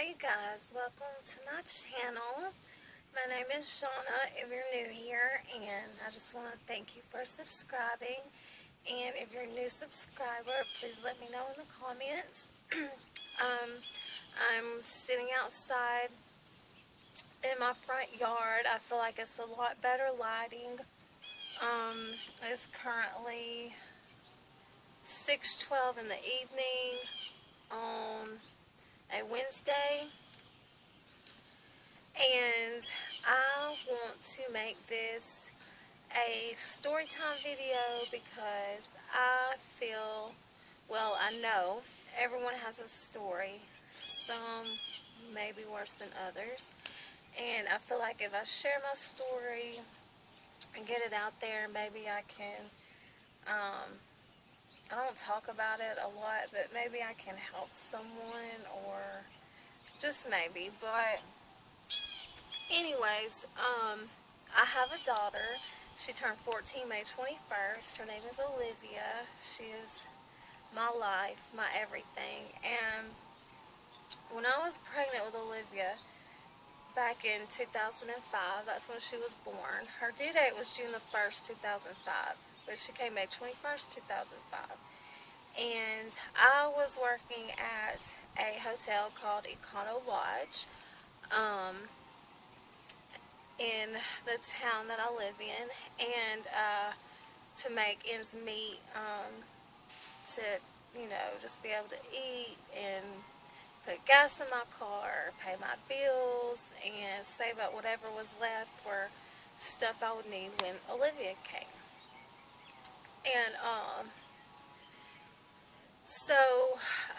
Hi you guys, welcome to my channel. My name is Shauna if you're new here, and I just want to thank you for subscribing. And if you're a new subscriber, please let me know in the comments. I'm sitting outside in my front yard. I feel like it's a lot better lighting. It's currently 6:12 in the evening on a Wednesday. And I want to make this a story time video because I feel, well, I know everyone has a story, some maybe worse than others, and I feel like if I share my story and get it out there, maybe I can, I don't talk about it a lot, but maybe I can help someone, or just maybe. But anyways, I have a daughter. She turned 14 May 21st. Her name is Olivia. She is my life, my everything. And when I was pregnant with Olivia back in 2005, that's when she was born. Her due date was June the 1st, 2005, but she came May 21st, 2005. And I was working at a hotel called Econo Lodge. In the town that I live in, and to make ends meet, to, just be able to eat and put gas in my car, pay my bills, and save up whatever was left for stuff I would need when Olivia came. And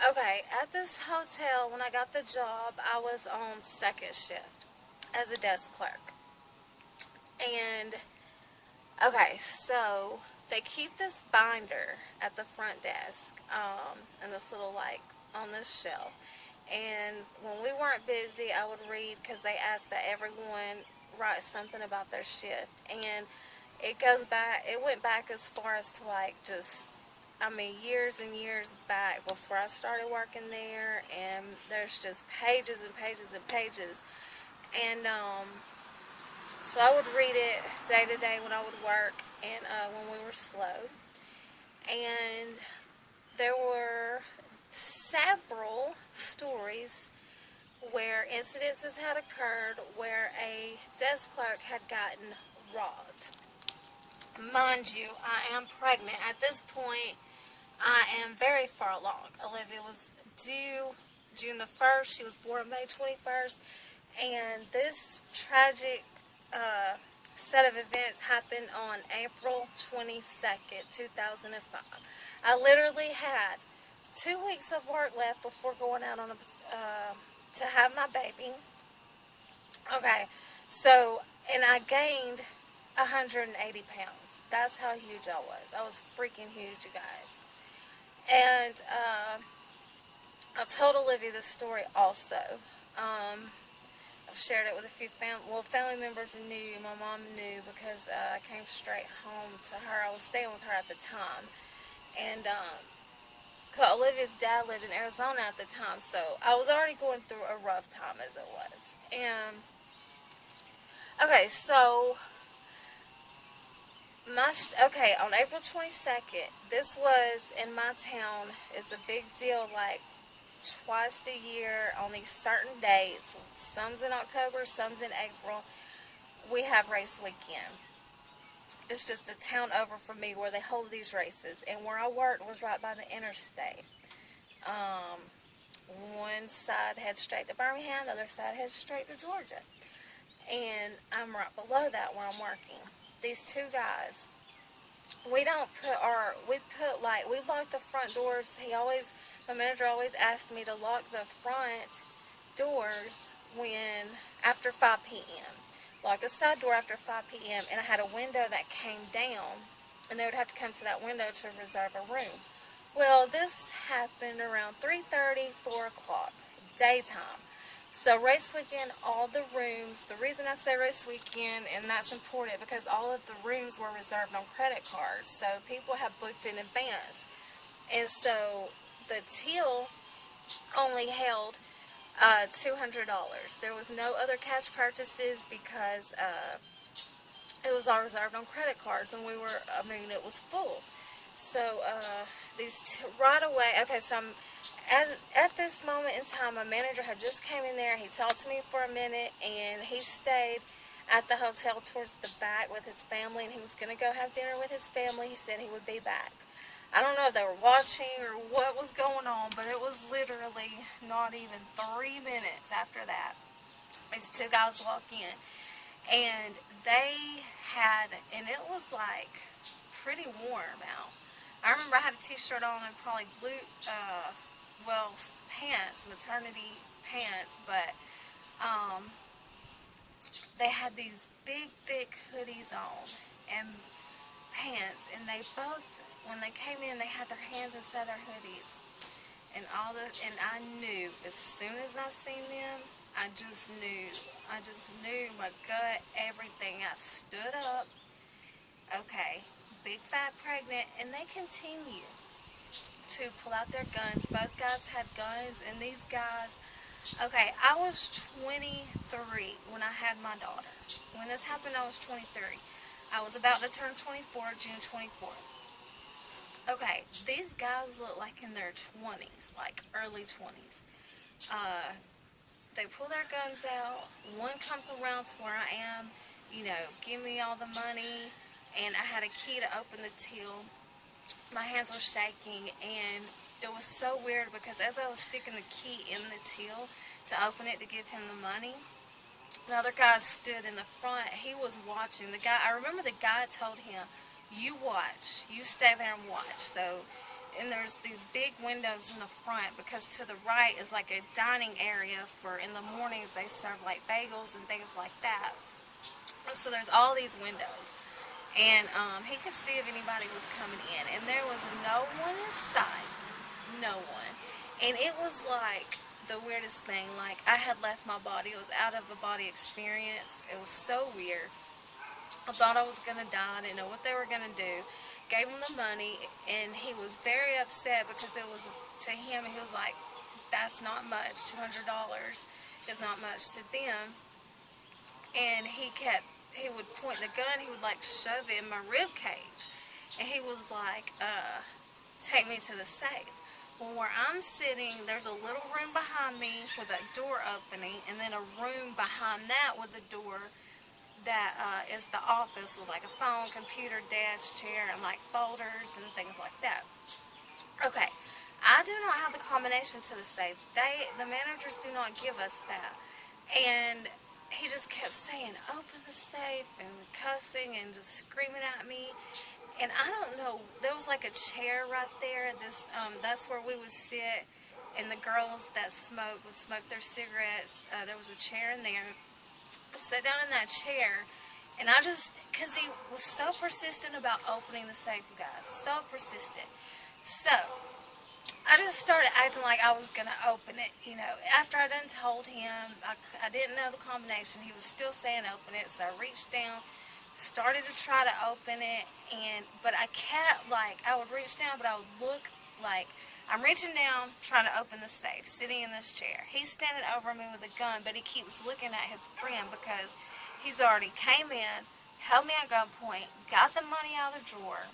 okay, at this hotel, when I got the job, I was on second shift as a desk clerk. And, okay, so they keep this binder at the front desk, and this little, on this shelf. And when we weren't busy, I would read, because they asked that everyone write something about their shift. And it went back as far as to, years and years back before I started working there. And there's just pages and pages and pages. And, so I would read it day to day when I would work, and when we were slow. And there were several stories where incidences had occurred where a desk clerk had gotten robbed. Mind you, I am pregnant. At this point, I am very far along. Olivia was due June the 1st. She was born May 21st. And this tragic set of events happened on April 22nd, 2005. I literally had 2 weeks of work left before going out on to have my baby. Okay, so, and I gained 180 pounds. That's how huge I was. I was freaking huge, you guys. And I told Olivia this story also. I've shared it with a few family members knew. My mom knew because I came straight home to her. I was staying with her at the time. And cause Olivia's dad lived in Arizona at the time, so I was already going through a rough time as it was. And okay, so on April 22nd, this was in my town. It's a big deal, twice a year on these certain dates. Some's in October, some's in April. We have race weekend. It's just a town over from me where they hold these races. And where I worked was right by the interstate. One side heads straight to Birmingham, the other side heads straight to Georgia. And I'm right below that where I'm working. These two guys, we lock the front doors. My manager always asked me to lock the front doors after 5 p.m. Lock the side door after 5 p.m. And I had a window that came down, and they would have to come to that window to reserve a room. Well, this happened around 3:30, 4 o'clock, daytime. So race weekend, all the rooms, the reason I say race weekend, and that's important because all of the rooms were reserved on credit cards. So people have booked in advance. And so the till only held $200. There was no other cash purchases because it was all reserved on credit cards, and it was full. So right away, okay, so at this moment in time, my manager had just came in there. He talked to me for a minute, and he stayed at the hotel towards the back with his family, and he was going to go have dinner with his family. He said he would be back. I don't know if they were watching or what was going on, but it was literally not even 3 minutes after that. These two guys walk in, and and it was like pretty warm out. I remember I had a t-shirt on and probably blue, pants, maternity pants, but they had these big, thick hoodies on and pants, and when they came in, they had their hands inside their hoodies, and I knew as soon as I seen them, I just knew my gut, everything. I stood up, okay, big, fat, pregnant, and they continue to pull out their guns. Both guys had guns, and these guys, okay, I was 23 when I had my daughter. When this happened, I was 23. I was about to turn 24, June 24th. Okay, these guys look like in their 20s, like early 20s. They pull their guns out. One comes around to where I am, give me all the money, and I had a key to open the till. My hands were shaking, and it was so weird because as I was sticking the key in the till to open it to give him the money, the other guy stood in the front. He was watching. I remember the guy told him, "You watch. You stay there and watch." So, and there's these big windows in the front because to the right is like a dining area for in the mornings they serve like bagels and things like that. So there's all these windows. And he could see if anybody was coming in, and there was no one in sight, no one. And it was like the weirdest thing. Like I had left my body. It was out of a body experience. It was so weird. I thought I was gonna die. I didn't know what they were gonna do. Gave him the money, and he was very upset because it was to him. He was like, "That's not much. $200 is not much to them." And he would point the gun, he would like shove it in my rib cage, and he was like, take me to the safe. Well, where I'm sitting, there's a little room behind me with a door opening, and then a room behind that with a door that is the office with like a phone, computer, desk, chair, and like folders and things like that. Okay, I do not have the combination to the safe. The managers do not give us that. And he just kept saying, "Open the safe," and cussing and just screaming at me. And I don't know, there was like a chair right there. That's where we would sit, and the girls that smoked would smoke their cigarettes. There was a chair in there. I sat down in that chair, and because he was so persistent about opening the safe, you guys, so persistent. So I just started acting like I was going to open it, After I done told him, I didn't know the combination. He was still saying open it, so I reached down, started to try to open it, but I kept, I would reach down, but I would look like I'm reaching down, trying to open the safe, sitting in this chair. He's standing over me with a gun, but he keeps looking at his friend because he's already came in, held me at gunpoint, got the money out of the drawer.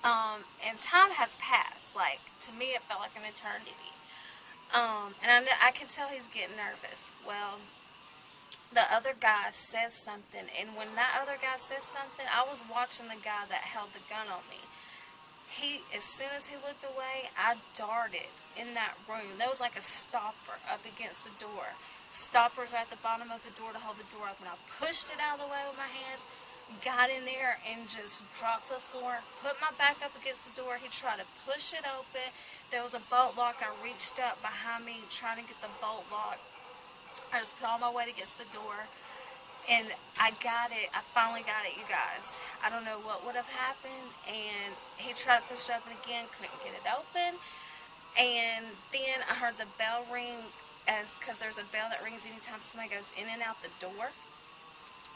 And time has passed. To me, it felt like an eternity. And I can tell he's getting nervous. Well, the other guy says something, and when that other guy says something, I was watching the guy that held the gun on me. As soon as he looked away, I darted in that room. There was like a stopper up against the door. Stoppers are at the bottom of the door to hold the door open. I pushed it out of the way with my hands, got in there, and just dropped to the floor, put my back up against the door. He tried to push it open. There was a bolt lock. I reached up behind me trying to get the bolt lock. I just put all my weight against the door, and I got it. I finally got it, you guys. I don't know what would have happened, and he tried to push it open again, couldn't get it open. And then I heard the bell ring, because there's a bell that rings anytime somebody goes in and out the door.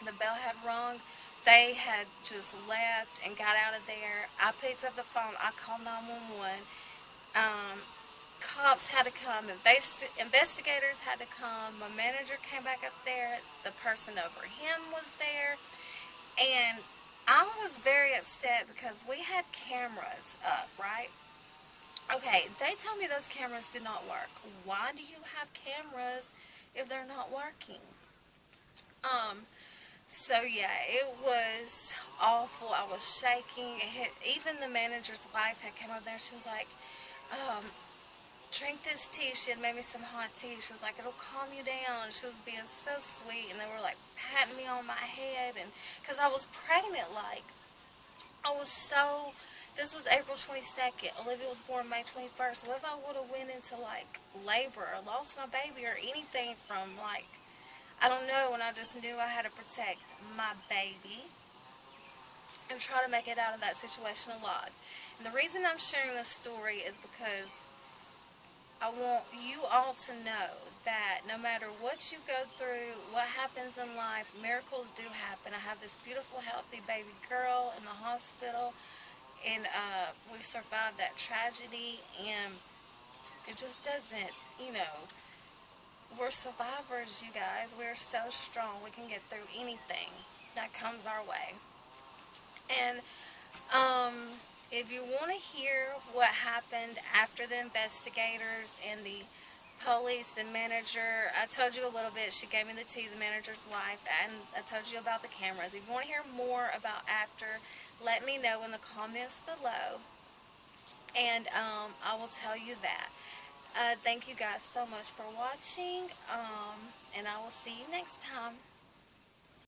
The bell had rung. They had just left and got out of there. I picked up the phone. I called 911. cops had to come, investigators had to come, my manager came back up there, the person over him was there, and I was very upset because we had cameras up, right? Okay, they told me those cameras did not work. Why do you have cameras if they're not working? So yeah, it was awful. I was shaking. Even the manager's wife had come over there. She was like, um, drink this tea. She had made me some hot tea. She was like, it'll calm you down. She was being so sweet, and they were like patting me on my head, and because I was pregnant, like I was so. This was April 22nd. Olivia was born May 21st. What if I would have went into like labor or lost my baby or anything from like, I don't know, and I just knew I had to protect my baby and try to make it out of that situation alive. And the reason I'm sharing this story is because I want you all to know that no matter what you go through, what happens in life, miracles do happen. I have this beautiful, healthy baby girl in the hospital, and we survived that tragedy, and it just doesn't, you know, we're survivors, you guys. We're so strong. We can get through anything that comes our way. And if you want to hear what happened after the investigators and the police, the manager, I told you a little bit. She gave me the tea, the manager's wife, and I told you about the cameras. If you want to hear more about after, let me know in the comments below, and I will tell you that. Thank you guys so much for watching, and I will see you next time.